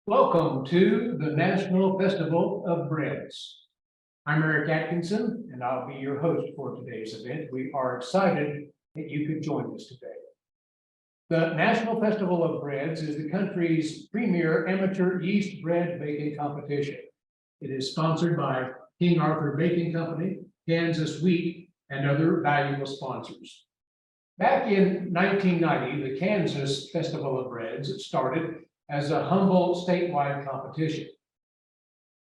Welcome to the National Festival of Breads. I'm Eric Atkinson, and I'll be your host for today's event. We are excited that you could join us today. The National Festival of Breads is the country's premier amateur yeast bread baking competition. It is sponsored by King Arthur Baking Company, Kansas Wheat, and other valuable sponsors. Back in 1990, the Kansas Festival of Breads started as a humble statewide competition.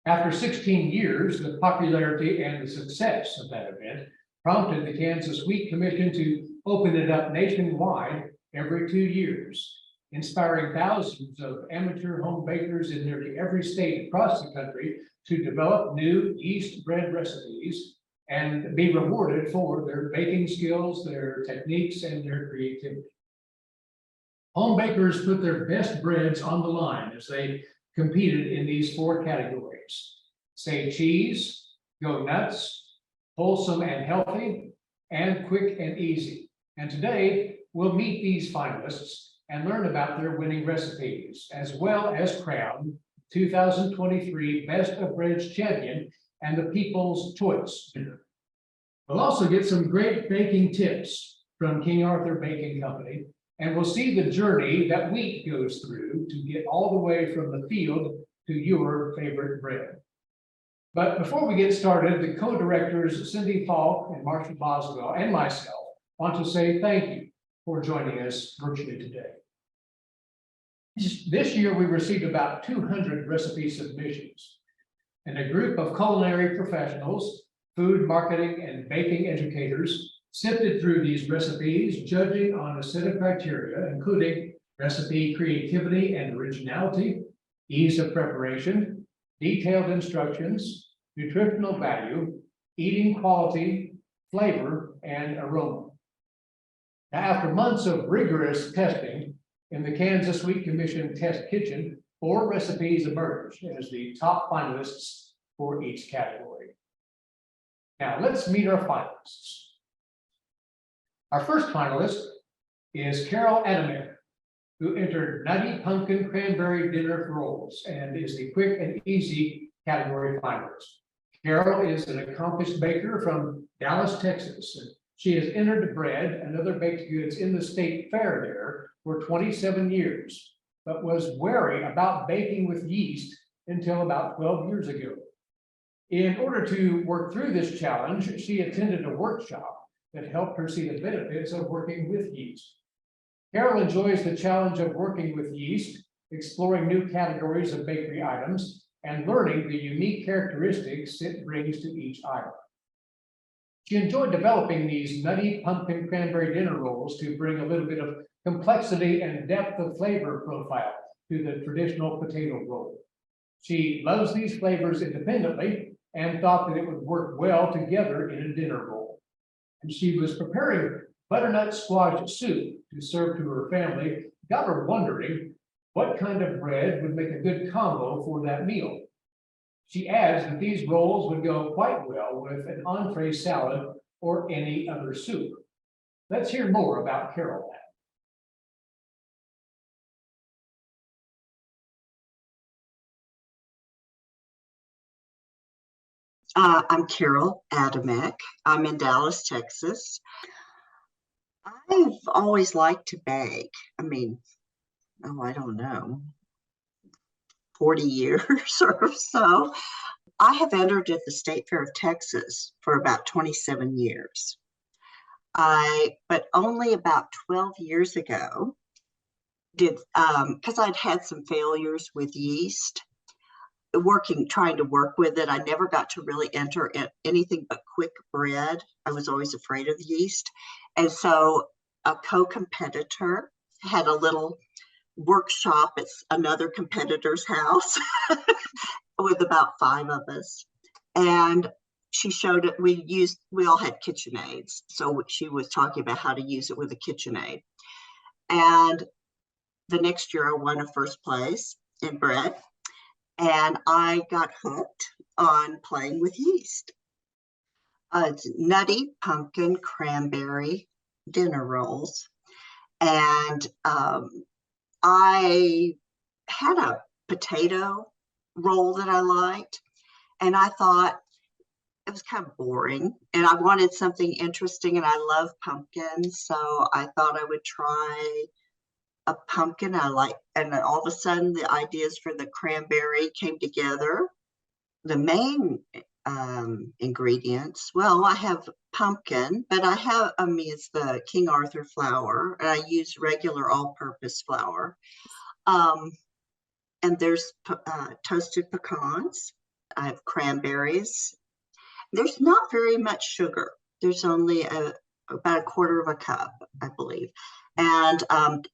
After 16 years, the popularity and the success of that event prompted the Kansas Wheat Commission to open it up nationwide every 2 years, inspiring thousands of amateur home bakers in nearly every state across the country to develop new yeast bread recipes and be rewarded for their baking skills, their techniques, and their creativity. Home bakers put their best breads on the line as they competed in these 4 categories: say cheese, go nuts, wholesome and healthy, and quick and easy. And today we'll meet these finalists and learn about their winning recipes, as well as crown 2023 Best of Breads champion and the People's Choice winner. We'll also get some great baking tips from King Arthur Baking Company, and we'll see the journey that wheat goes through to get all the way from the field to your favorite bread. But before we get started, the co-directors Cindy Falk and Marshall Boswell and myself want to say thank you for joining us virtually today. This year we received about 200 recipe submissions, and a group of culinary professionals, food marketing and baking educators sifted through these recipes, judging on a set of criteria, including recipe creativity and originality, ease of preparation, detailed instructions, nutritional value, eating quality, flavor, and aroma. Now, after months of rigorous testing in the Kansas Wheat Commission Test Kitchen, 4 recipes emerged as the top finalists for each category. Now, let's meet our finalists. Our first finalist is Carol Adamek, who entered Nutty Pumpkin Cranberry Dinner Rolls and is the quick and easy category finalist. Carol is an accomplished baker from Dallas, Texas, and she has entered bread and other baked goods in the state fair there for 27 years, but was wary about baking with yeast until about 12 years ago. In order to work through this challenge, she attended a workshop that helped her see the benefits of working with yeast. Carol enjoys the challenge of working with yeast, exploring new categories of bakery items, and learning the unique characteristics it brings to each item. She enjoyed developing these Nutty Pumpkin Cranberry Dinner Rolls to bring a little bit of complexity and depth of flavor profile to the traditional potato roll. She loves these flavors independently and thought that it would work well together in a dinner roll. And she was preparing butternut squash soup to serve to her family, got her wondering what kind of bread would make a good combo for that meal. She adds that these rolls would go quite well with an entree salad or any other soup. Let's hear more about Carol. I'm Carol Adamek. I'm in Dallas, Texas. I've always liked to bake. I don't know, 40 years or so. I have entered at the State Fair of Texas for about 27 years. But only about 12 years ago, because I'd had some failures with yeast, trying to work with it. I never got to really enter anything but quick bread. I was always afraid of yeast. And so a co-competitor had a little workshop at another competitor's house with about 5 of us. And she showed it. We all had KitchenAids. So she was talking about how to use it with a KitchenAid. And the next year I won a first place in bread. And I got hooked on playing with yeast. It's Nutty Pumpkin Cranberry Dinner Rolls. And I had a potato roll that I liked. And I thought it was kind of boring and I wanted something interesting, and I love pumpkins. So I thought I would try a pumpkin. And then all of a sudden the ideas for the cranberry came together. The main ingredients, well, I have pumpkin, but it's the King Arthur flour, and I use regular all-purpose flour. And there's toasted pecans. I have cranberries. There's not very much sugar. There's only about a quarter of a cup, I believe. And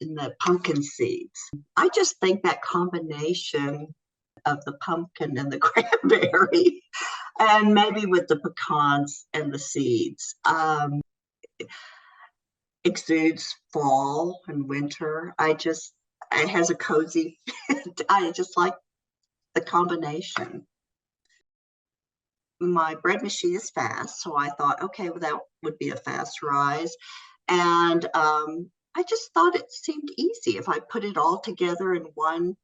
the pumpkin seeds. I just think that combination of the pumpkin and the cranberry, and maybe with the pecans and the seeds, exudes fall and winter. It has a cozy fit. I just like the combination. My bread machine is fast, so I thought, okay, well, that would be a fast rise. And I just thought it seemed easy if I put it all together in one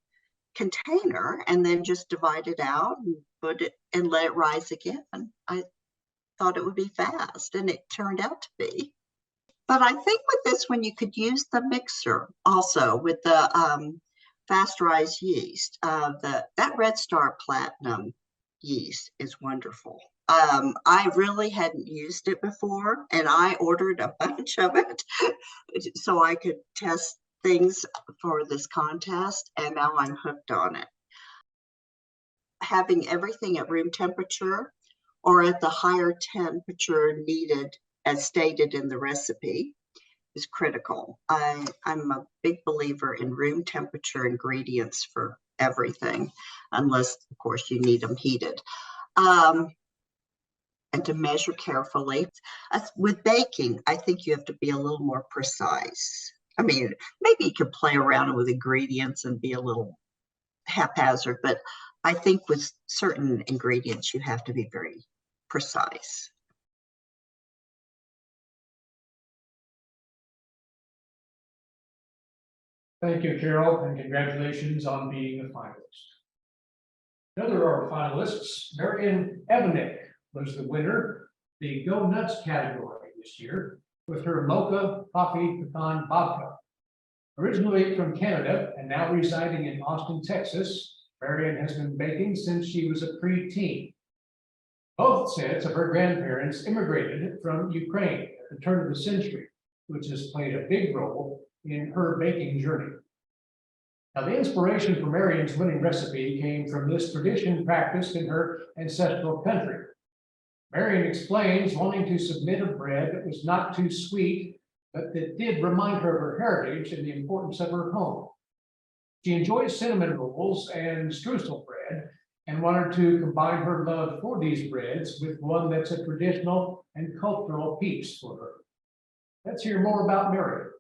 container and then just divide it out and put it and let it rise again. I thought it would be fast, and it turned out to be. But I think with this one, you could use the mixer also with the fast rise yeast. That Red Star Platinum yeast is wonderful. I really hadn't used it before, and I ordered a bunch of it so I could test things for this contest, and now I'm hooked on it. Having everything at room temperature or at the higher temperature needed as stated in the recipe is critical. I'm a big believer in room temperature ingredients for everything, unless of course you need them heated. And to measure carefully. With baking, I think you have to be a little more precise. I mean, maybe you could play around with ingredients and be a little haphazard, but I think with certain ingredients, you have to be very precise. Thank you, Carol, and congratulations on being a finalist. Another of our finalists, Marian Adamek, was the winner, the Go Nuts category this year, with her mocha coffee pecan babka. Originally from Canada and now residing in Austin, Texas, Marian has been baking since she was a preteen. Both sets of her grandparents immigrated from Ukraine at the turn of the century, which has played a big role in her baking journey. Now, the inspiration for Marian's winning recipe came from this tradition practiced in her ancestral country. Marian explains wanting to submit a bread that was not too sweet, but that did remind her of her heritage and the importance of her home. She enjoys cinnamon rolls and streusel bread and wanted to combine her love for these breads with one that's a traditional and cultural piece for her. Let's hear more about Marian.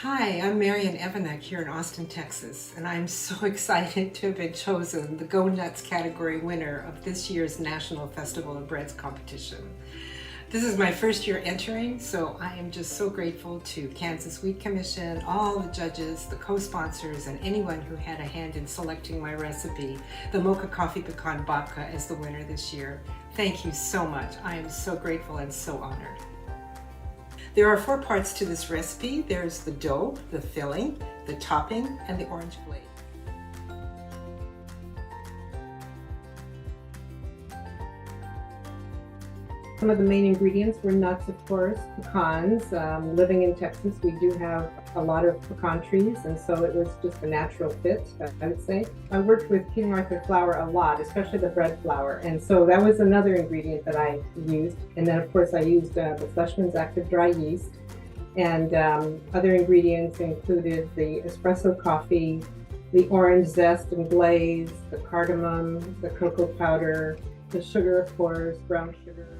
Hi, I'm Marian Adamek here in Austin, Texas, and I'm so excited to have been chosen the Go Nuts category winner of this year's National Festival of Breads competition. This is my first year entering, so I am just so grateful to Kansas Wheat Commission, all the judges, the co-sponsors, and anyone who had a hand in selecting my recipe, the Mocha Coffee Pecan Babka, as the winner this year. Thank you so much. I am so grateful and so honored. There are 4 parts to this recipe. There's the dough, the filling, the topping, and the orange blade. Some of the main ingredients were nuts, of course, pecans. Living in Texas, we do have a lot of pecan trees, and so it was just a natural fit, I would say. I worked with King Arthur flour a lot, especially the bread flour, and so that was another ingredient that I used. And then, of course, I used the Fleshman's Active Dry Yeast. And other ingredients included the espresso coffee, the orange zest and glaze, the cardamom, the cocoa powder, the sugar, of course, brown sugar.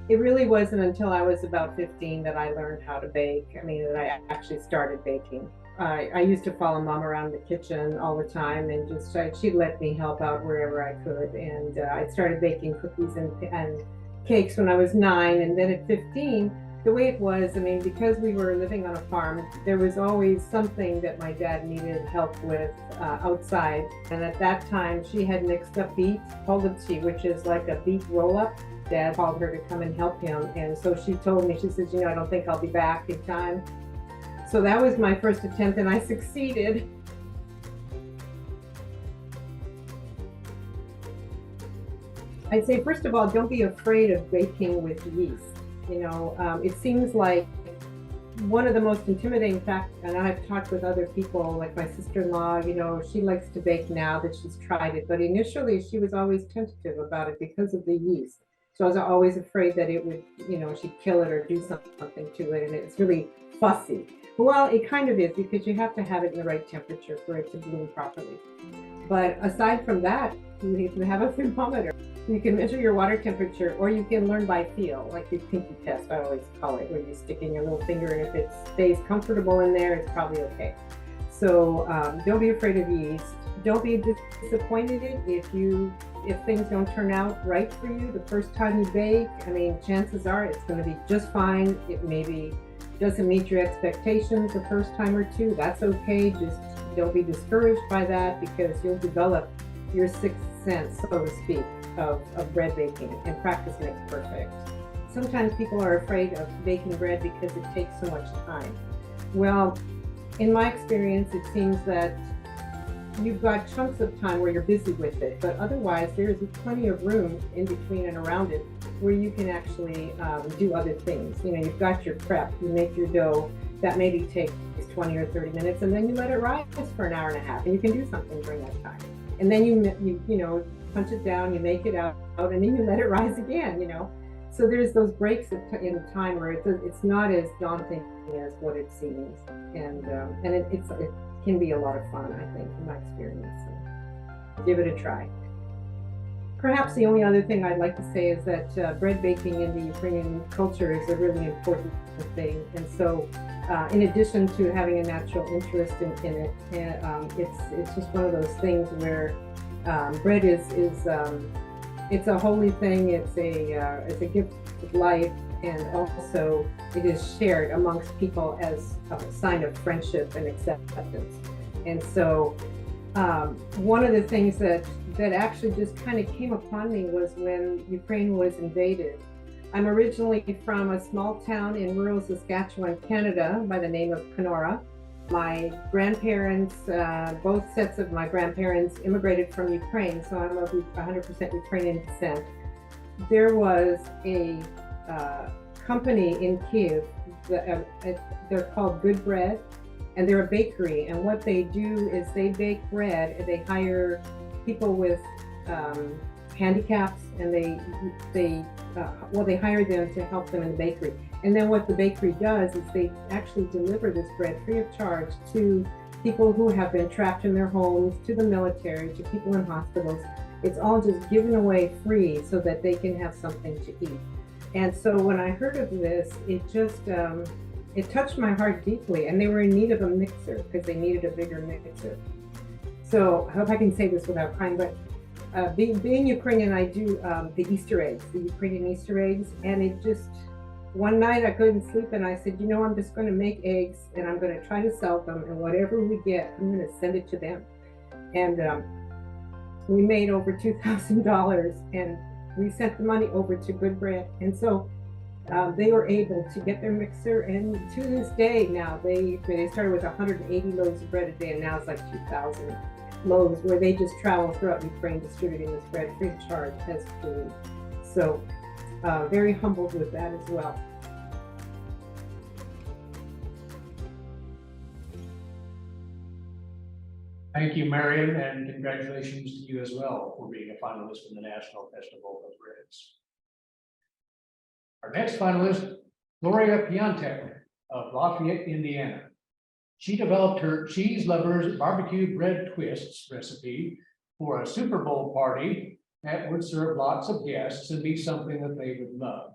It really wasn't until I was about 15 that I learned how to bake. I mean, that I actually started baking. I used to follow Mom around the kitchen all the time, and just she'd let me help out wherever I could. And I started baking cookies and cakes when I was 9, and then at 15, The way it was, I mean, because we were living on a farm, there was always something that my dad needed help with outside. And at that time, she had mixed up beet, politschi, which is like a beet roll-up. Dad called her to come and help him. And so she told me, she says, you know, I don't think I'll be back in time. So that was my first attempt and I succeeded. I'd say, first of all, don't be afraid of baking with yeast. You know, it seems like one of the most intimidating factors, and I've talked with other people, like my sister-in-law, you know, she likes to bake now that she's tried it, but initially she was always tentative about it because of the yeast. So I was always afraid that it would, you know, she'd kill it or do something to it, and it's really fussy. Well, it kind of is, because you have to have it in the right temperature for it to bloom properly. But aside from that, you need to have a thermometer. You can measure your water temperature, or you can learn by feel, like your pinky test, I always call it, where you stick in your little finger, and if it stays comfortable in there, it's probably okay. So don't be afraid of yeast. Don't be disappointed if things don't turn out right for you the first time you bake. I mean, chances are it's going to be just fine. It maybe doesn't meet your expectations the first time or two. That's okay. Just don't be discouraged by that, because you'll develop your sixth sense, so to speak, of bread baking, and practice makes perfect. Sometimes people are afraid of baking bread because it takes so much time. Well, in my experience, it seems that you've got chunks of time where you're busy with it, but otherwise there's plenty of room in between and around it where you can actually do other things. You know, you've got your prep, you make your dough, that maybe takes 20 or 30 minutes, and then you let it rise for an hour and a half, and you can do something during that time. And then you know, punch it down, you make it out, and then you let it rise again, you know. So there's those breaks in time where it's not as daunting as what it seems. And it can be a lot of fun, I think, in my experience. So give it a try. Perhaps the only other thing I'd like to say is that bread baking in the Ukrainian culture is a really important thing. And so in addition to having a natural interest in it, it's just one of those things where bread is it's a holy thing. It's a gift of life, and also it is shared amongst people as a sign of friendship and acceptance. And so one of the things that actually just kind of came upon me was when Ukraine was invaded. I'm originally from a small town in rural Saskatchewan, Canada, by the name of Kenora. My grandparents, both sets of my grandparents immigrated from Ukraine, so I'm of 100% Ukrainian descent. There was a company in Kyiv, they're called Good Bread, and they're a bakery, and what they do is they bake bread, and they hire people with handicaps, and they hire them to help them in the bakery. And then what the bakery does is they actually deliver this bread free of charge to people who have been trapped in their homes, to the military, to people in hospitals. It's all just given away free so that they can have something to eat. And so when I heard of this, it just, it touched my heart deeply, and they were in need of a mixer because they needed a bigger mixer. So I hope I can say this without crying, but being Ukrainian, I do the Easter eggs, the Ukrainian Easter eggs, and it just, one night I couldn't sleep, and I said, you know, I'm just going to make eggs, and I'm going to try to sell them, and whatever we get, I'm going to send it to them. And we made over $2,000, and we sent the money over to Good Bread. And so they were able to get their mixer, and to this day now, they started with 180 loaves of bread a day, and now it's like 2,000 loaves, where they just travel throughout Ukraine distributing this bread free of charge as food. So very humbled with that as well. Thank you, Marion, and congratulations to you as well for being a finalist in the National Festival of Breads. Our next finalist, Gloria Piantek of Lafayette, Indiana. She developed her Cheese Lovers Barbecue Bread Twists recipe for a Super Bowl party that would serve lots of guests and be something that they would love.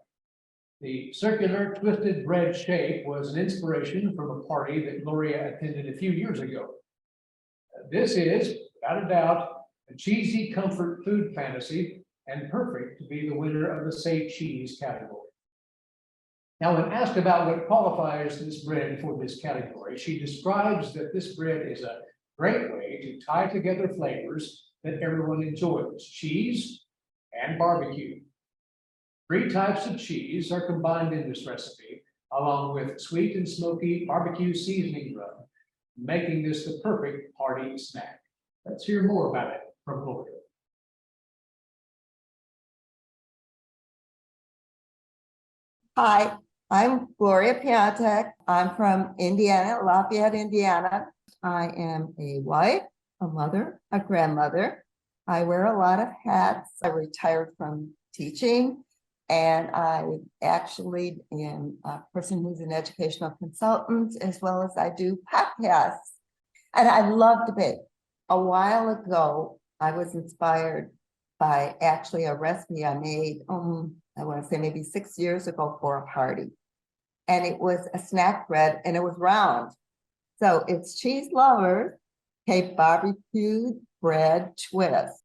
The circular twisted bread shape was an inspiration from a party that Gloria attended a few years ago. This is, without a doubt, a cheesy comfort food fantasy and perfect to be the winner of the Say Cheese category. Now, when asked about what qualifies this bread for this category, she describes that this bread is a great way to tie together flavors that everyone enjoys: cheese and barbecue. 3 types of cheese are combined in this recipe, along with sweet and smoky barbecue seasoning rub, making this the perfect party snack. Let's hear more about it from Gloria. Hi, I'm Gloria Piatek. I'm from Indiana, Lafayette, Indiana. I am a wife, a mother, a grandmother. I wear a lot of hats. I retired from teaching, and I actually am a person who's an educational consultant, as well as I do podcasts. And I love to bake. A while ago, I was inspired by actually a recipe I made, I want to say maybe 6 years ago for a party. And it was a snack bread and it was round. So it's cheese lovers, a barbecued bread twist.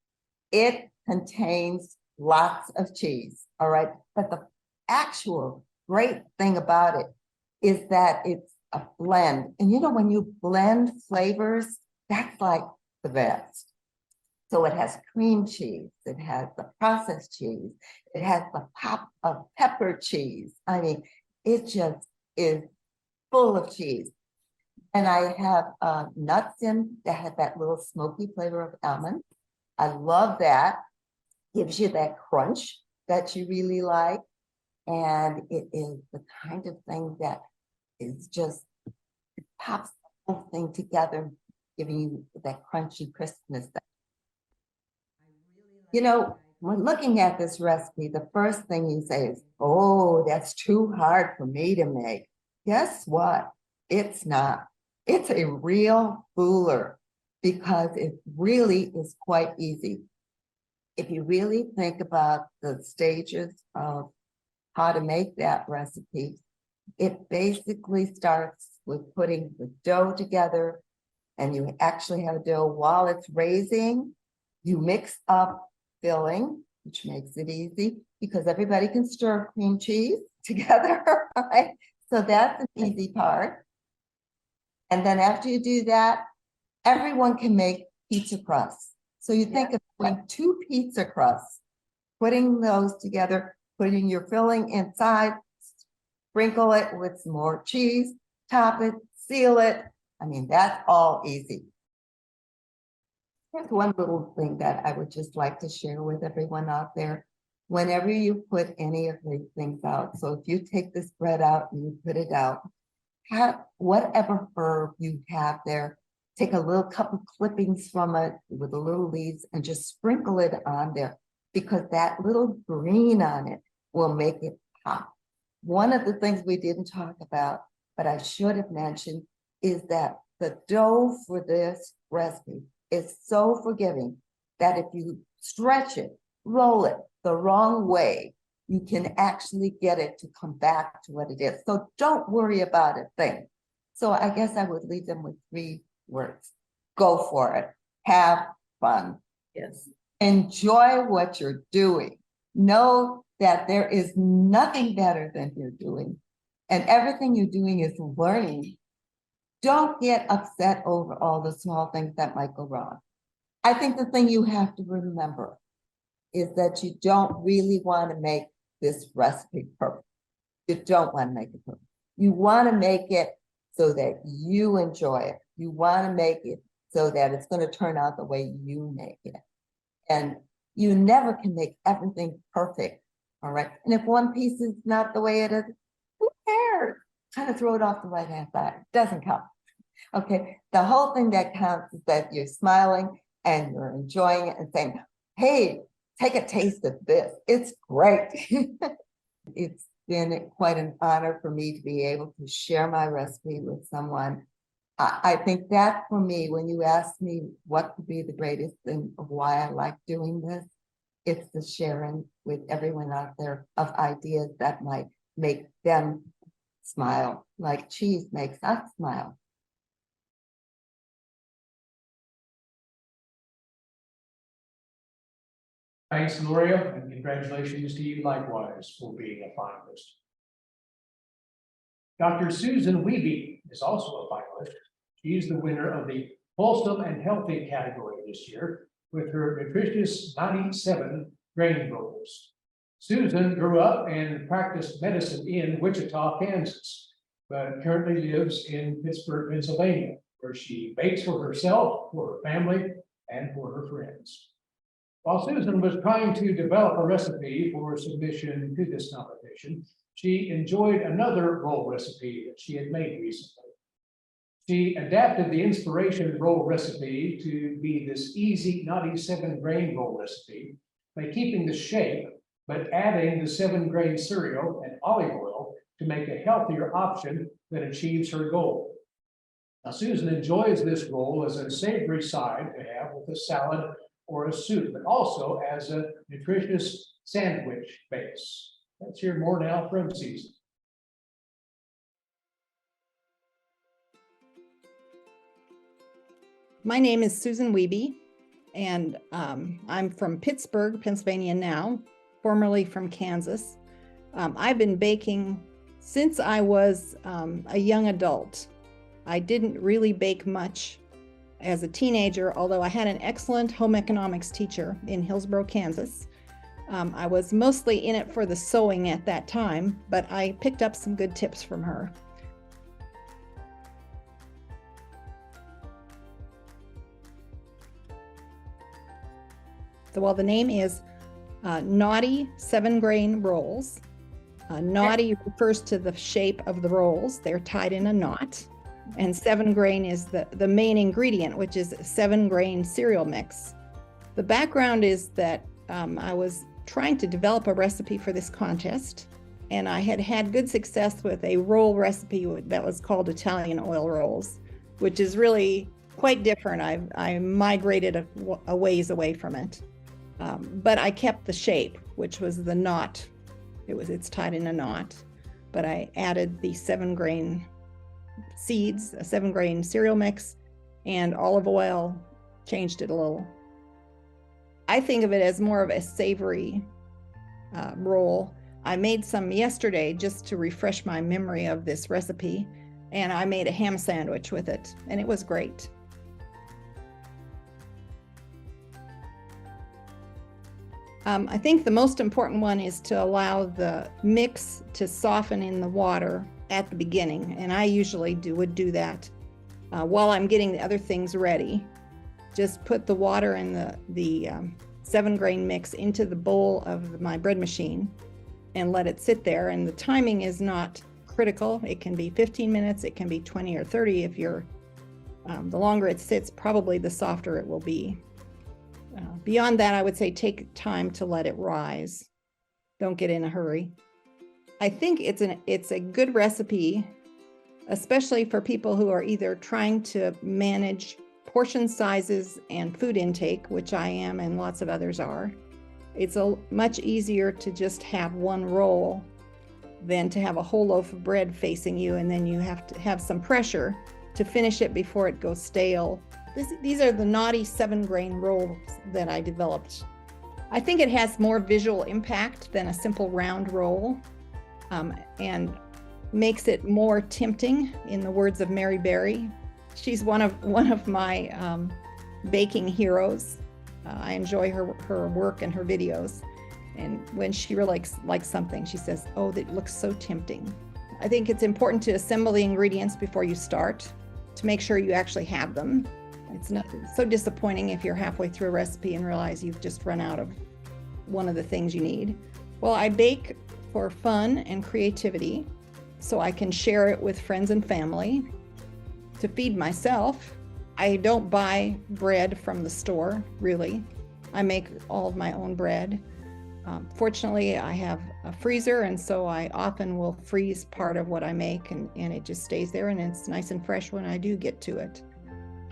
It contains lots of cheese, all right? But the actual great thing about it is that it's a blend. And you know, when you blend flavors, that's like the best. So it has cream cheese, it has the processed cheese, it has the pop of pepper cheese. I mean, it just is full of cheese. And I have nuts in that have that little smoky flavor of almond. I love that. Gives you that crunch that you really like. And it is the kind of thing that is just, it pops the whole thing together, giving you that crunchy crispness. You know, when looking at this recipe, the first thing you say is, oh, that's too hard for me to make. Guess what? It's not. It's a real fooler because it really is quite easy. If you really think about the stages of how to make that recipe, it basically starts with putting the dough together, and you actually have dough while it's raising. You mix up filling, which makes it easy because everybody can stir cream cheese together, right? So that's an easy part. And then after you do that, everyone can make pizza crusts. So you think of like 2 pizza crusts, putting those together, putting your filling inside, sprinkle it with some more cheese, top it, seal it. I mean, that's all easy. There's one little thing that I would just like to share with everyone out there. Whenever you put any of these things out, so if you take this bread out and you put it out, have whatever herb you have there, take a little couple clippings from it with the little leaves and just sprinkle it on there, because that little green on it will make it pop. One of the things we didn't talk about, but I should have mentioned, is that the dough for this recipe is so forgiving that if you stretch it, roll it the wrong way, you can actually get it to come back to what it is. So don't worry about a thing. So I guess I would leave them with 3 words. Go for it. Have fun. Yes. Enjoy what you're doing. Know that there is nothing better than you're doing, and everything you're doing is learning. Don't get upset over all the small things that might go wrong. I think the thing you have to remember is that you don't really want to make this recipe perfect. You don't want to make it perfect. You want to make it so that you enjoy it. You want to make it so that it's going to turn out the way you make it. And you never can make everything perfect, all right? And if one piece is not the way it is, who cares? Kind of throw it off the right-hand side. It doesn't count. Okay, the whole thing that counts is that you're smiling and you're enjoying it and saying, hey, take a taste of this. It's great. It's been quite an honor for me to be able to share my recipe with someone. I think that for me, when you ask me what could be the greatest thing of why I like doing this, it's the sharing with everyone out there of ideas that might make them smile, like cheese makes us smile. Thanks, Gloria, and congratulations to you likewise for being a finalist. Dr. Susan Wiebe is also a finalist. She's the winner of the Wholesome and Healthy category this year with her nutritious 97 grain rolls. Susan grew up and practiced medicine in Wichita, Kansas, but currently lives in Pittsburgh, Pennsylvania, where she bakes for herself, for her family, and for her friends. While Susan was trying to develop a recipe for submission to this competition, she enjoyed another roll recipe that she had made recently. She adapted the inspiration roll recipe to be this easy, Nutty 7-grain roll recipe by keeping the shape, but adding the 7-grain cereal and olive oil to make a healthier option that achieves her goal. Now, Susan enjoys this roll as a savory side to have with a salad or a soup, but also as a nutritious sandwich base. Let's hear more now from Susan. My name is Susan Wiebe, and I'm from Pittsburgh, Pennsylvania now, formerly from Kansas. I've been baking since I was a young adult. I didn't really bake much as a teenager, although I had an excellent home economics teacher in Hillsborough, Kansas. I was mostly in it for the sewing at that time, but I picked up some good tips from her. So while the name is Nutty 7-grain rolls, Nutty refers to the shape of the rolls. They're tied in a knot. And 7-grain is the main ingredient, which is 7-grain cereal mix. The background is that I was trying to develop a recipe for this contest, and I had had good success with a roll recipe that was called Italian oil rolls, which is really quite different. I migrated a ways away from it. But I kept the shape, which was the knot. It's tied in a knot, but I added the 7-grain seeds, a 7-grain cereal mix, and olive oil, changed it a little. I think of it as more of a savory roll. I made some yesterday just to refresh my memory of this recipe, and I made a ham sandwich with it, and it was great. I think the most important one is to allow the mix to soften in the water at the beginning, and I usually would do that while I'm getting the other things ready. Just put the water and the 7-grain mix into the bowl of my bread machine and let it sit there, and the timing is not critical. It can be 15 minutes, it can be 20 or 30. If you're the longer it sits, probably the softer it will be. Beyond that, I would say take time to let it rise. Don't get in a hurry. I think it's a good recipe, especially for people who are either trying to manage portion sizes and food intake, which I am and lots of others are. It's much easier to just have one roll than to have a whole loaf of bread facing you, and then you have to have some pressure to finish it before it goes stale. These are the Nutty 7-grain rolls that I developed. I think it has more visual impact than a simple round roll, and makes it more tempting, in the words of Mary Berry. She's one of my baking heroes. I enjoy her work and her videos. And when she really likes something, she says, "Oh, that looks so tempting." I think it's important to assemble the ingredients before you start to make sure you actually have them. It's not so disappointing if you're halfway through a recipe and realize you've just run out of one of the things you need. Well, I bake for fun and creativity, so I can share it with friends and family. To feed myself, I don't buy bread from the store, really. I make all of my own bread. Fortunately, I have a freezer, and so I often will freeze part of what I make, and it just stays there, and it's nice and fresh when I do get to it.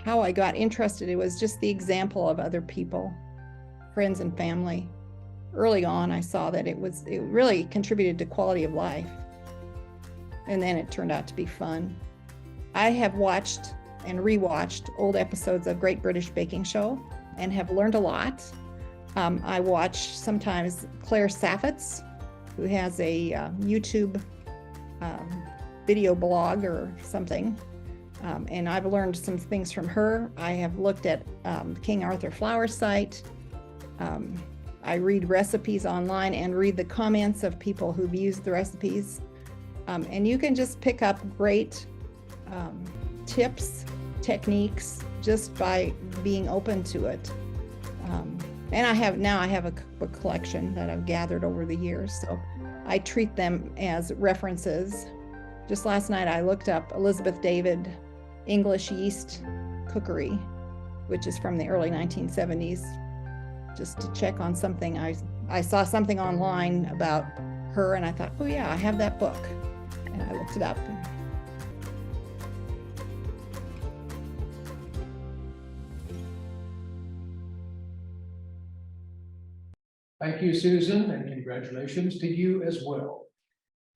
How I got interested, it was just the example of other people, friends and family. Early on, I saw that it really contributed to quality of life. And then it turned out to be fun. I have watched and rewatched old episodes of Great British Baking Show and have learned a lot. I watch sometimes Claire Saffitz, who has a YouTube video blog or something. And I've learned some things from her. I have looked at King Arthur Flour site. I read recipes online and read the comments of people who've used the recipes. And you can just pick up great tips, techniques, just by being open to it. And I have a collection that I've gathered over the years, so I treat them as references. Just last night I looked up Elizabeth David English yeast cookery, which is from the early 1970s, just to check on something. I saw something online about her and I thought, oh yeah, I have that book. And I looked it up. Thank you, Susan, and congratulations to you as well.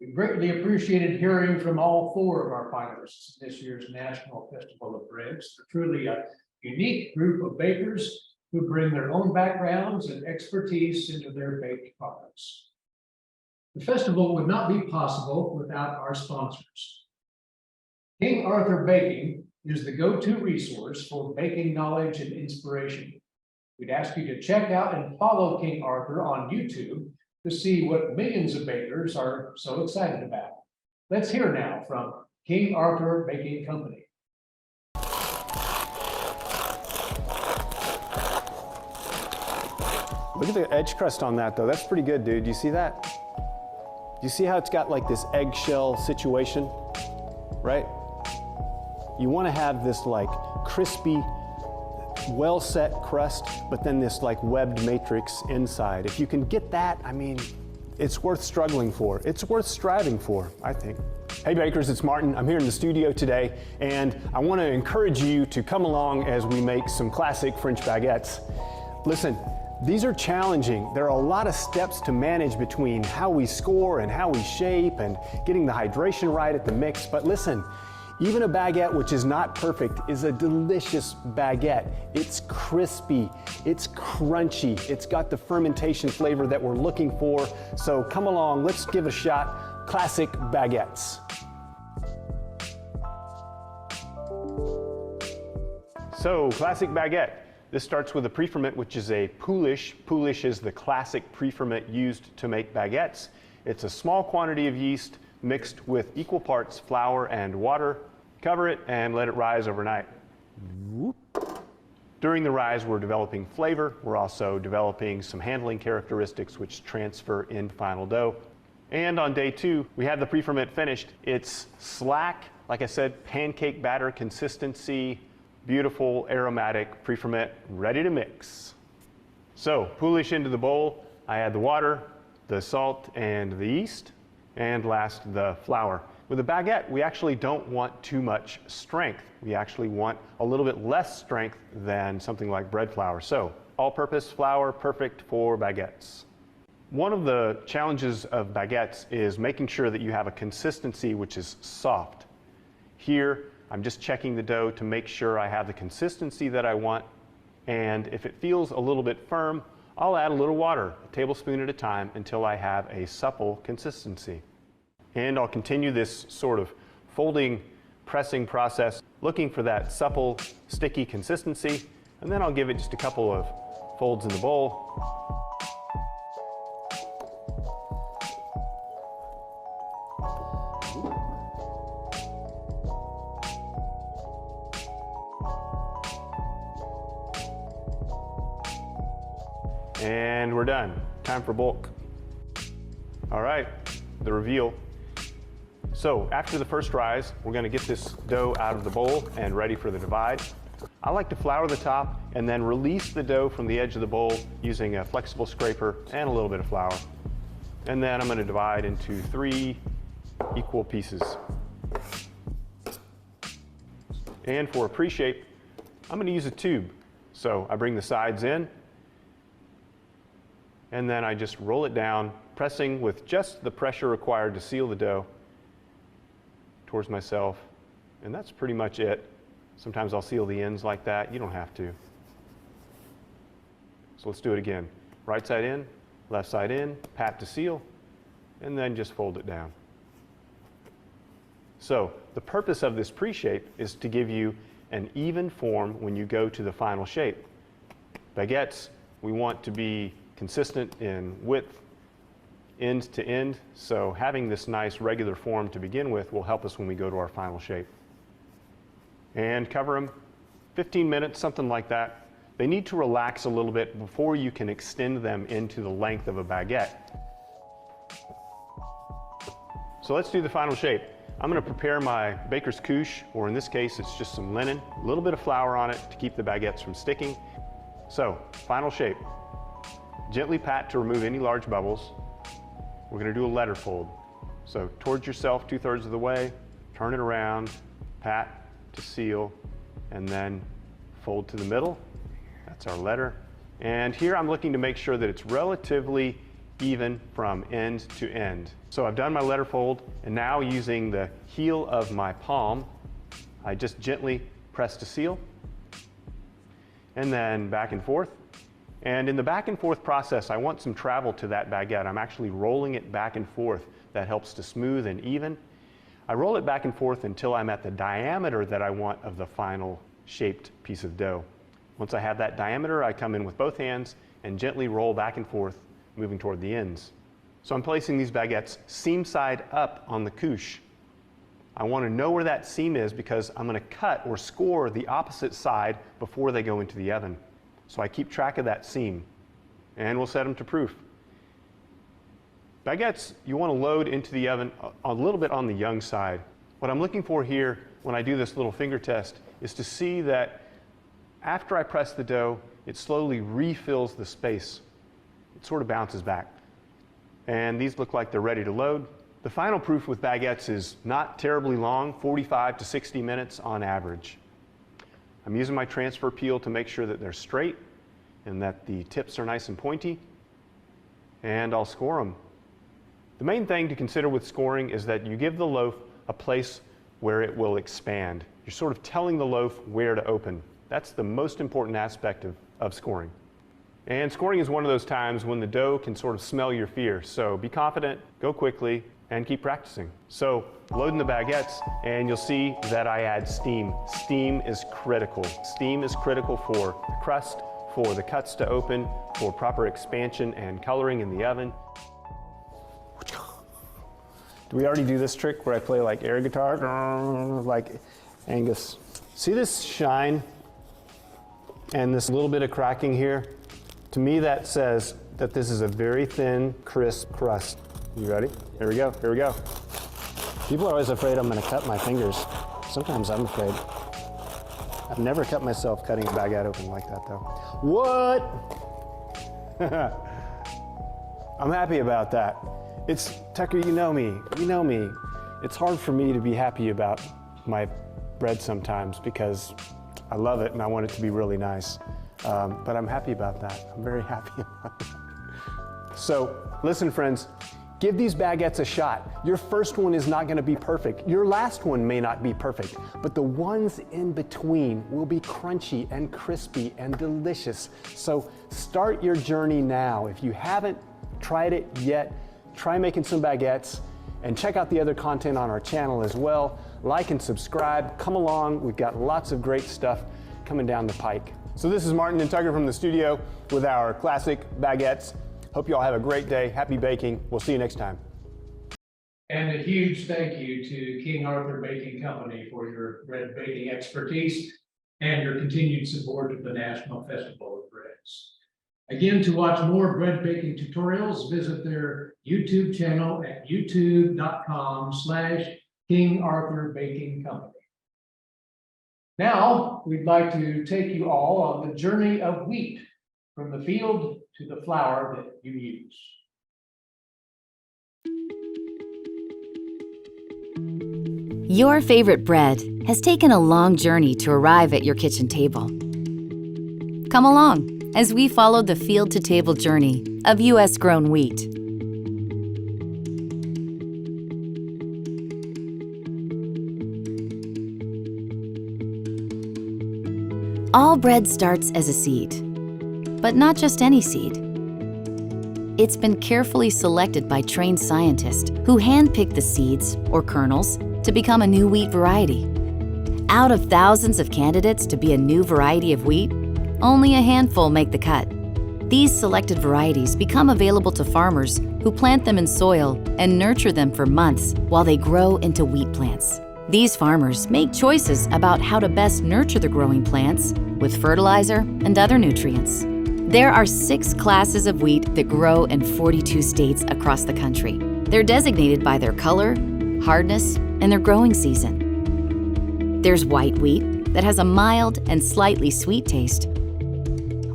We greatly appreciated hearing from all 4 of our finalists this year's National Festival of Breads. They're truly a unique group of bakers who bring their own backgrounds and expertise into their baked products. The festival would not be possible without our sponsors. King Arthur Baking is the go-to resource for baking knowledge and inspiration. We'd ask you to check out and follow King Arthur on YouTube to see what millions of bakers are so excited about. Let's hear now from King Arthur Baking Company. Look at the edge crust on that though. That's pretty good, dude. Do you see that? Do you see how it's got like this eggshell situation, right? You want to have this like crispy, well set crust, but then this like webbed matrix inside. If you can get that, I mean, it's worth struggling for. It's worth striving for, I think. Hey bakers, it's Martin. I'm here in the studio today, and I want to encourage you to come along as we make some classic French baguettes. Listen, these are challenging. There are a lot of steps to manage between how we score and how we shape and getting the hydration right at the mix, but listen, even a baguette which is not perfect is a delicious baguette. It's crispy, it's crunchy, it's got the fermentation flavor that we're looking for. So come along, let's give it a shot. Classic baguettes. So, classic baguette. This starts with a pre-ferment, which is a poulish. Poulish is the classic pre-ferment used to make baguettes. It's a small quantity of yeast mixed with equal parts flour and water. Cover it and let it rise overnight. During the rise, we're developing flavor. We're also developing some handling characteristics which transfer in final dough. And on day 2, we have the pre-ferment finished. It's slack, like I said, pancake batter consistency, beautiful aromatic pre-ferment, ready to mix. So, poulish into the bowl. I add the water, the salt, and the yeast. And last, the flour. With a baguette, we actually don't want too much strength. We actually want a little bit less strength than something like bread flour. So, all-purpose flour, perfect for baguettes. One of the challenges of baguettes is making sure that you have a consistency which is soft. Here, I'm just checking the dough to make sure I have the consistency that I want, and if it feels a little bit firm, I'll add a little water, a tablespoon at a time, until I have a supple consistency. And I'll continue this sort of folding, pressing process, looking for that supple, sticky consistency, and then I'll give it just a couple of folds in the bowl. And we're done. Time for bulk. All right, the reveal. So after the first rise, we're going to get this dough out of the bowl and ready for the divide. I like to flour the top and then release the dough from the edge of the bowl using a flexible scraper and a little bit of flour. And then I'm going to divide into 3 equal pieces. And for a pre-shape, I'm going to use a tube. So I bring the sides in, and then I just roll it down, pressing with just the pressure required to seal the dough towards myself, and that's pretty much it. Sometimes I'll seal the ends like that. You don't have to. So let's do it again. Right side in, left side in, pat to seal, and then just fold it down. So the purpose of this pre-shape is to give you an even form when you go to the final shape. Baguettes, we want to be consistent in width, end to end, so having this nice regular form to begin with will help us when we go to our final shape. And cover them 15 minutes, something like that. They need to relax a little bit before you can extend them into the length of a baguette. So let's do the final shape. I'm going to prepare my baker's couche, or in this case it's just some linen, a little bit of flour on it to keep the baguettes from sticking. So, final shape. Gently pat to remove any large bubbles. We're going to do a letter fold. So towards yourself 2/3 of the way, turn it around, pat to seal, and then fold to the middle. That's our letter. And here I'm looking to make sure that it's relatively even from end to end. So I've done my letter fold, and now using the heel of my palm, I just gently press to seal, and then back and forth. And in the back and forth process, I want some travel to that baguette. I'm actually rolling it back and forth. That helps to smooth and even. I roll it back and forth until I'm at the diameter that I want of the final shaped piece of dough. Once I have that diameter, I come in with both hands and gently roll back and forth, moving toward the ends. So I'm placing these baguettes seam side up on the couche. I want to know where that seam is because I'm going to cut or score the opposite side before they go into the oven. So I keep track of that seam, and we'll set them to proof. Baguettes, you want to load into the oven a little bit on the young side. What I'm looking for here when I do this little finger test is to see that after I press the dough, it slowly refills the space. It sort of bounces back. And these look like they're ready to load. The final proof with baguettes is not terribly long, 45 to 60 minutes on average. I'm using my transfer peel to make sure that they're straight and that the tips are nice and pointy, and I'll score them. The main thing to consider with scoring is that you give the loaf a place where it will expand. You're sort of telling the loaf where to open. That's the most important aspect of scoring. And scoring is one of those times when the dough can sort of smell your fear. So be confident, go quickly, and keep practicing. So loading the baguettes, and you'll see that I add steam. Steam is critical. Steam is critical for the crust, for the cuts to open, for proper expansion and coloring in the oven. Do we already do this trick where I play like air guitar, like Angus? See this shine and this little bit of cracking here? To me, that says that this is a very thin, crisp crust. You ready? Here we go, here we go. People are always afraid I'm gonna cut my fingers. Sometimes I'm afraid. I've never cut myself cutting a baguette open like that though. What? I'm happy about that. Tucker, you know me. It's hard for me to be happy about my bread sometimes because I love it and I want it to be really nice. But I'm happy about that. I'm very happy about it. So, listen friends, give these baguettes a shot. Your first one is not gonna be perfect. Your last one may not be perfect, but the ones in between will be crunchy and crispy and delicious. So start your journey now. If you haven't tried it yet, try making some baguettes and check out the other content on our channel as well. Like and subscribe, come along. We've got lots of great stuff coming down the pike. So this is Martin and Tucker from the studio with our classic baguettes. Hope you all have a great day. Happy baking. We'll see you next time. And a huge thank you to King Arthur Baking Company for your bread baking expertise and your continued support of the National Festival of Breads. Again, to watch more bread baking tutorials, visit their YouTube channel at youtube.com/King Arthur Baking Company. Now, we'd like to take you all on the journey of wheat from the field to the flour that you use. Your favorite bread has taken a long journey to arrive at your kitchen table. Come along as we follow the field-to-table journey of U.S.-grown wheat. All bread starts as a seed, but not just any seed. It's been carefully selected by trained scientists who handpick the seeds, or kernels, to become a new wheat variety. Out of thousands of candidates to be a new variety of wheat, only a handful make the cut. These selected varieties become available to farmers who plant them in soil and nurture them for months while they grow into wheat plants. These farmers make choices about how to best nurture the growing plants with fertilizer and other nutrients. There are 6 classes of wheat that grow in 42 states across the country. They're designated by their color, hardness, and their growing season. There's white wheat that has a mild and slightly sweet taste.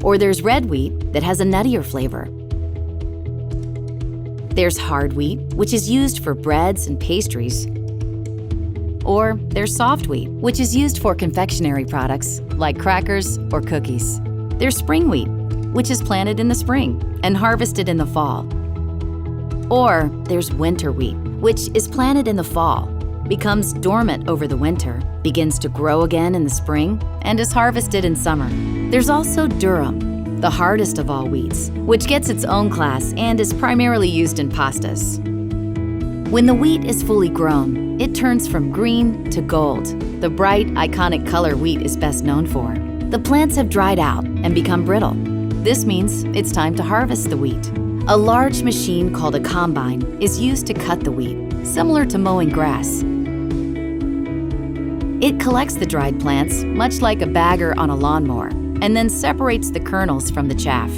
Or there's red wheat that has a nuttier flavor. There's hard wheat, which is used for breads and pastries. Or there's soft wheat, which is used for confectionery products like crackers or cookies. There's spring wheat, which is planted in the spring and harvested in the fall. Or there's winter wheat, which is planted in the fall, becomes dormant over the winter, begins to grow again in the spring, and is harvested in summer. There's also durum, the hardest of all wheats, which gets its own class and is primarily used in pastas. When the wheat is fully grown, it turns from green to gold, the bright, iconic color wheat is best known for. The plants have dried out and become brittle. This means it's time to harvest the wheat. A large machine called a combine is used to cut the wheat, similar to mowing grass. It collects the dried plants, much like a bagger on a lawnmower, and then separates the kernels from the chaff.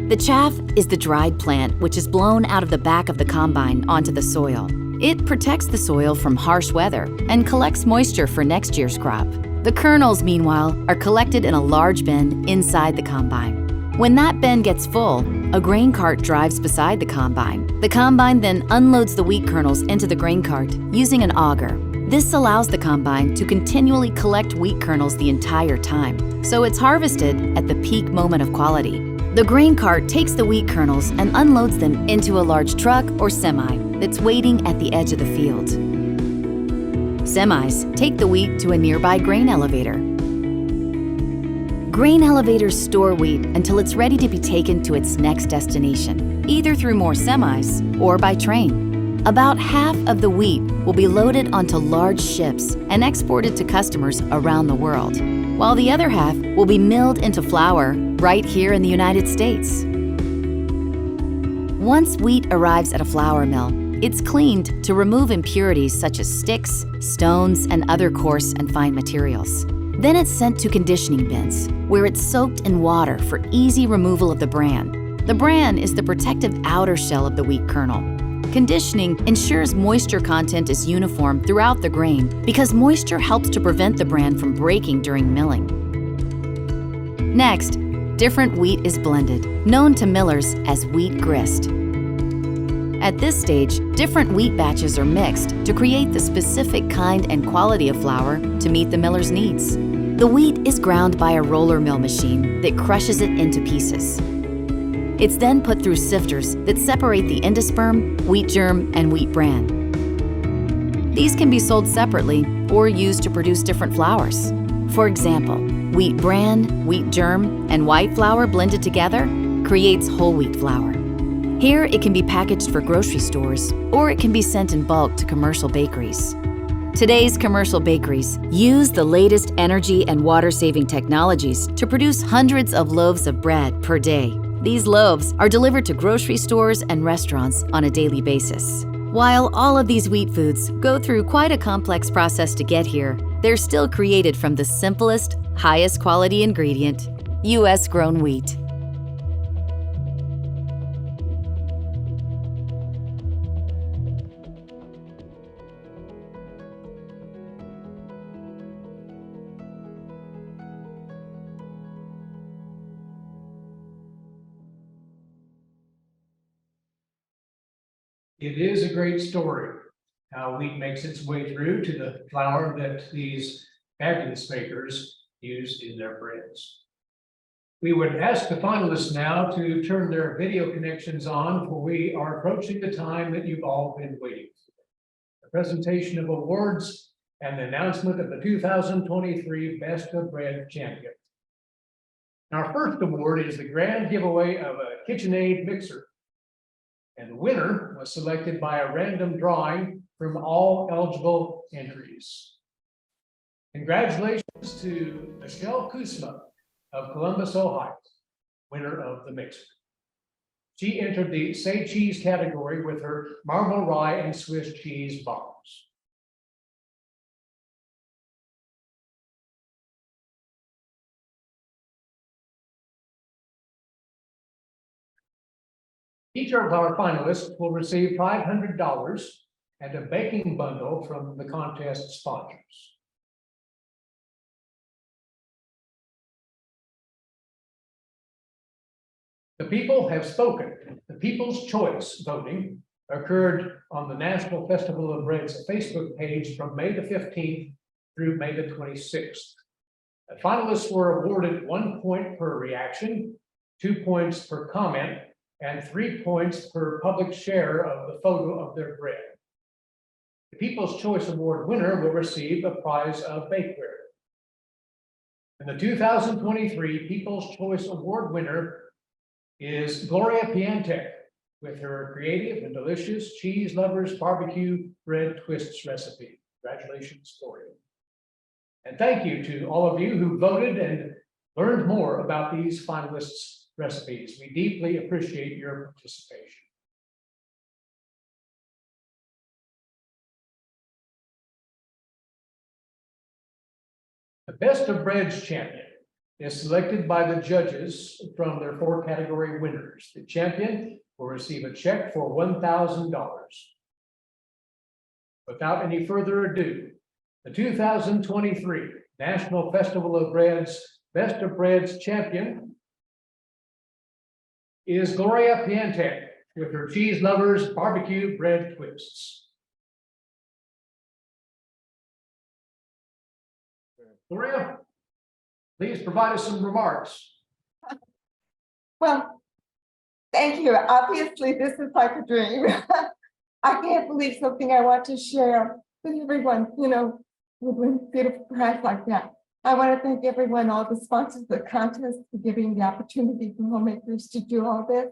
The chaff is the dried plant, which is blown out of the back of the combine onto the soil. It protects the soil from harsh weather and collects moisture for next year's crop. The kernels, meanwhile, are collected in a large bin inside the combine. When that bin gets full, a grain cart drives beside the combine. The combine then unloads the wheat kernels into the grain cart using an auger. This allows the combine to continually collect wheat kernels the entire time, so it's harvested at the peak moment of quality. The grain cart takes the wheat kernels and unloads them into a large truck or semi that's waiting at the edge of the field. Semis take the wheat to a nearby grain elevator. Grain elevators store wheat until it's ready to be taken to its next destination, either through more semis or by train. About half of the wheat will be loaded onto large ships and exported to customers around the world, while the other half will be milled into flour right here in the United States. Once wheat arrives at a flour mill, it's cleaned to remove impurities such as sticks, stones, and other coarse and fine materials. Then it's sent to conditioning bins, where it's soaked in water for easy removal of the bran. The bran is the protective outer shell of the wheat kernel. Conditioning ensures moisture content is uniform throughout the grain because moisture helps to prevent the bran from breaking during milling. Next, different wheat is blended, known to millers as wheat grist. At this stage, different wheat batches are mixed to create the specific kind and quality of flour to meet the miller's needs. The wheat is ground by a roller mill machine that crushes it into pieces. It's then put through sifters that separate the endosperm, wheat germ, and wheat bran. These can be sold separately or used to produce different flours. For example, wheat bran, wheat germ, and white flour blended together creates whole wheat flour. Here, it can be packaged for grocery stores, or it can be sent in bulk to commercial bakeries. Today's commercial bakeries use the latest energy and water-saving technologies to produce hundreds of loaves of bread per day. These loaves are delivered to grocery stores and restaurants on a daily basis. While all of these wheat foods go through quite a complex process to get here, they're still created from the simplest, highest quality ingredient, U.S.-grown wheat. It is a great story, how wheat makes its way through to the flour that these fabulous bakers use in their breads. We would ask the finalists now to turn their video connections on, for we are approaching the time that you've all been waiting for. The presentation of awards and the announcement of the 2023 Best of Bread champion. Our first award is the grand giveaway of a KitchenAid mixer. And the winner was selected by a random drawing from all eligible entries. Congratulations to Michelle Kuzma of Columbus, Ohio, winner of the mixer. She entered the Say Cheese category with her marble rye and Swiss cheese bombs. Each of our finalists will receive $500 and a baking bundle from the contest sponsors. The people have spoken. The People's Choice voting occurred on the National Festival of Bread's Facebook page from May the 15th through May the 26th. The finalists were awarded 1 point per reaction, 2 points per comment, and 3 points per public share of the photo of their bread. The People's Choice Award winner will receive a prize of bakeware. And the 2023 People's Choice Award winner is Gloria Piantek with her creative and delicious cheese lovers barbecue bread twists recipe. Congratulations, Gloria. And thank you to all of you who voted and learned more about these finalists' recipes. We deeply appreciate your participation. The Best of Breads champion is selected by the judges from their 4 category winners. The champion will receive a check for $1,000. Without any further ado, the 2023 National Festival of Bread's Best of Breads champion is Gloria Piantek with her Cheese Lovers Barbecue Bread Twists. Gloria, please provide us some remarks. Well, thank you. Obviously, this is like a dream. I can't believe something I want to share with everyone, with a beautiful prize like that. I want to thank everyone, all the sponsors of the contest, for giving the opportunity for homemakers to do all this.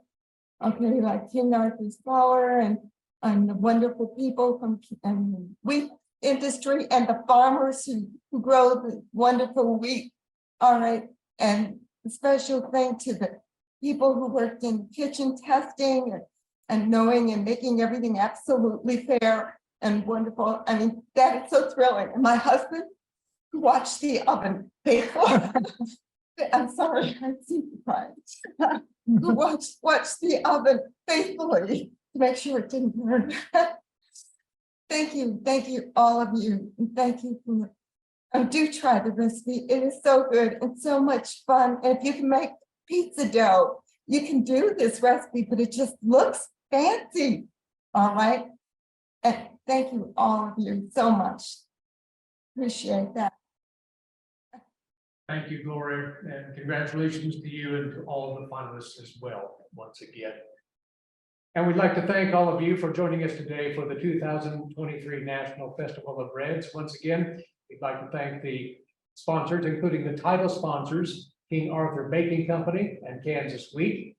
Okay, like King Arthur's Flour and the wonderful people from the wheat industry and the farmers who grow the wonderful wheat. All right, and a special thing to the people who worked in kitchen testing and knowing and making everything absolutely fair and wonderful. I mean, that is so thrilling. And my husband, who watched the oven faithful. I'm sorry, I see surprised. Who watched the oven faithfully to make sure it didn't burn. Thank you, all of you. And thank you for, do try the recipe. It is so good and so much fun. And if you can make pizza dough, you can do this recipe, but it just looks fancy. All right. And thank you, all of you, so much. Appreciate that. Thank you, Gloria, and congratulations to you and to all of the finalists as well, once again. And we'd like to thank all of you for joining us today for the 2023 National Festival of Breads. Once again, we'd like to thank the sponsors, including the title sponsors, King Arthur Baking Company and Kansas Wheat.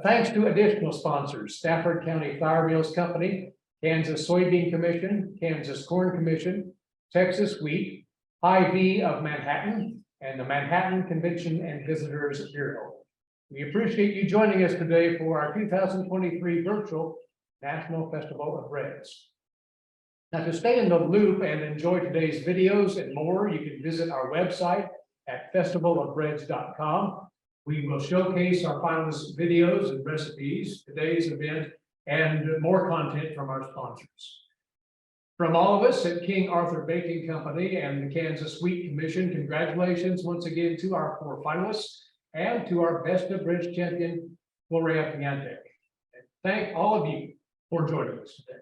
Thanks to additional sponsors, Stafford County Flour Mills Company, Kansas Soybean Commission, Kansas Corn Commission, Texas Wheat, Hy-Vee of Manhattan, and the Manhattan Convention and Visitors Bureau. We appreciate you joining us today for our 2023 virtual National Festival of Breads. Now, to stay in the loop and enjoy today's videos and more, you can visit our website at festivalofbreads.com. We will showcase our finalists' videos and recipes, today's event, and more content from our sponsors. From all of us at King Arthur Baking Company and the Kansas Wheat Commission, congratulations once again to our 4 finalists and to our Best of Breads champion, Gloria Piantek. Thank all of you for joining us today.